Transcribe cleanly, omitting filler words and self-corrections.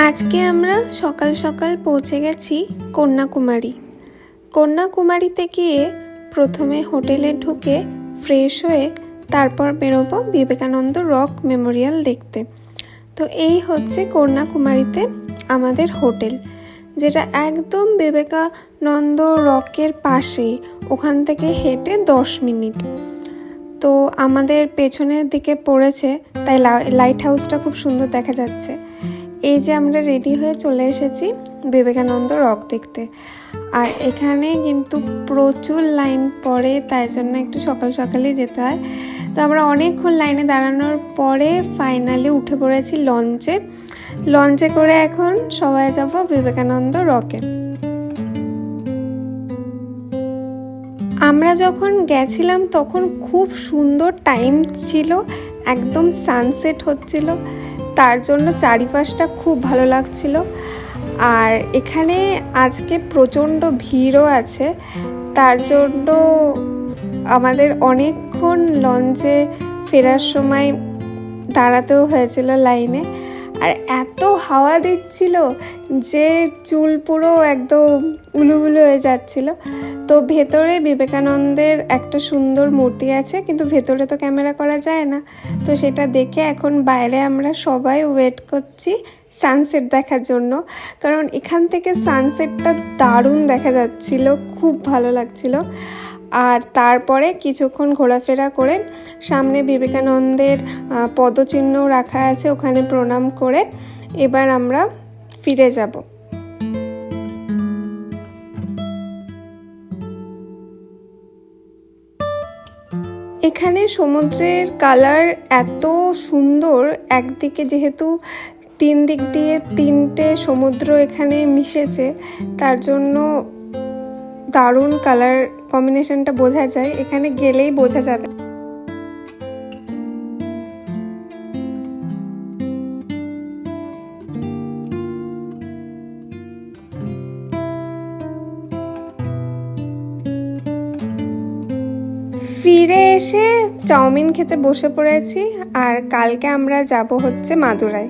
আজকে আমরা সকাল সকাল পৌঁছে গেছি কন্যাকুমারী। কন্যাকুমারীতে গিয়ে প্রথমে হোটেলে ঢুকে ফ্রেশ হয়ে তারপর বেরোবো বিবেকানন্দ রক মেমোরিয়াল দেখতে। তো এই হচ্ছে কন্যাকুমারীতে আমাদের হোটেল, যেটা একদম বিবেকানন্দ রকের পাশেই, ওখান থেকে হেঁটে 10 মিনিট। তো আমাদের পেছনের দিকে পড়েছে, তাই লাইট হাউসটা খুব সুন্দর দেখা যাচ্ছে। এই যে আমরা রেডি হয়ে চলে এসেছি বিবেকানন্দ রক দেখতে। আর এখানে কিন্তু প্রচুর লাইন পড়ে, তাই জন্য একটু সকাল সকালই যেতে হয়। তো আমরা অনেকক্ষণ লাইনে দাঁড়ানোর পরে ফাইনালি উঠে পড়েছি লঞ্চে করে এখন সবাই যাব বিবেকানন্দ রকে। আমরা যখন গেছিলাম তখন খুব সুন্দর টাইম ছিল, একদম সানসেট হচ্ছিল, তার জন্য চারিপাশটা খুব ভালো লাগছিল। আর এখানে আজকে প্রচণ্ড ভিড়ও আছে, তার জন্য আমাদের অনেকক্ষণ লঞ্চে ফেরার সময় দাঁড়াতেও হয়েছিল লাইনে। আর এত হাওয়া দিচ্ছিল যে চুল পুরো একদম উলুবুলু হয়ে যাচ্ছিল। তো ভেতরে বিবেকানন্দের একটা সুন্দর মূর্তি আছে, কিন্তু ভেতরে তো ক্যামেরা করা যায় না। তো সেটা দেখে এখন বাইরে আমরা সবাই ওয়েট করছি সানসেট দেখার জন্য, কারণ এখান থেকে সানসেটটা দারুণ দেখা যাচ্ছিল, খুব ভালো লাগছিল। আর তারপরে কিছুক্ষণ ঘোরাফেরা করে সামনে বিবেকানন্দের পদচিহ্ন রাখা আছে, ওখানে প্রণাম করে এবার আমরা ফিরে যাব। এখানে সমুদ্রের কালার এত সুন্দর, একদিকে যেহেতু 3 দিক দিয়ে 3টে সমুদ্র এখানে মিশেছে, তার জন্য দারুণ কালার কম্বিনেশনটা বোঝা যায়, এখানে গেলেই বোঝা যাবে। ফিরে এসে চাউমিন খেতে বসে পড়েছি। আর কালকে আমরা যাব হচ্ছে মাদুরাই।